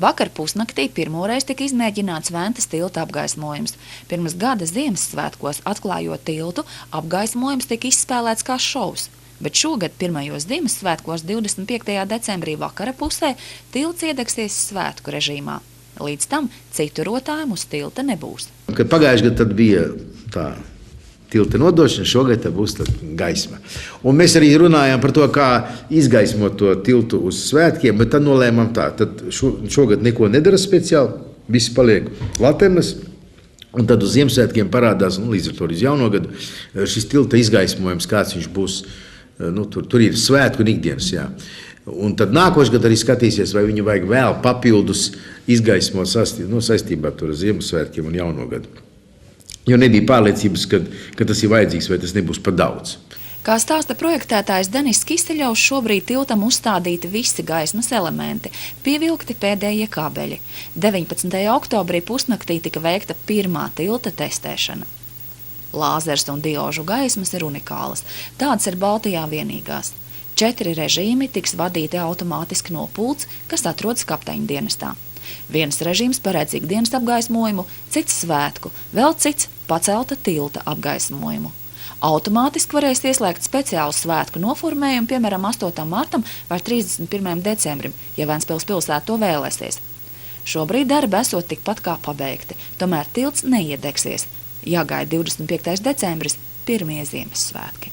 Vakar pusnaktī pirmoreiz tika izmēģināts Ventas tilta apgaismojums. Pirms gada Ziemassvētkos, atklājot tiltu, apgaismojums tika izspēlēts kā šovs. Bet šogad pirmajos Ziemassvētkos 25. decembrī vakara pusē tilts iedegsies svētku režīmā. Līdz tam citu rotājumu uz tilta nebūs. Kad pagājušajā gadā bija tā tilta nodošana, šogad būs gaisma. Un mēs arī runājām par to, kā izgaismot to tiltu uz svētkiem, bet tad nolēmām tā. Tad šogad neko nedara speciāli, viss paliek laternas. Un tad uz Ziemassvētkiem parādās, līdz ar to uz jauno gadu, šis tilta izgaismojums, kāds viņš būs. Tur ir svētku un ikdienas. Jā. Un tad nākošais gads arī skatīsies, vai viņu vajag vēl papildus izgaismot saistībā ar Ziemassvētkiem un jauno gadu. Jo nebija pārliecības, ka tas ir vajadzīgs vai tas nebūs par daudz. Kā stāsta projektētājs Denis Kisteļovs, šobrīd tiltam uzstādīti visi gaismas elementi, pievilkti pēdējie kabeļi. 19. oktobrī pusnaktī tika veikta pirmā tilta testēšana. Lāzers un diožu gaismas ir unikālas. Tādas ir Baltijā vienīgās. 4 režīmi tiks vadīti automātiski no pults, kas atrodas kapteiņa dienestā. Viens režīms paredz ikdienas apgaismojumu, cits svētku, vēl cits pacelta tilta apgaismojumu. Automātiski varēs ieslēgt speciālu svētku noformējumu, piemēram, 8. martam vai 31. decembrim, ja Ventspils pilsēta to vēlēsies. Šobrīd darbi esot tikpat kā pabeigti, tomēr tilts neiedegsies. Jāgaida 25. decembris, pirmie Ziemassvētki.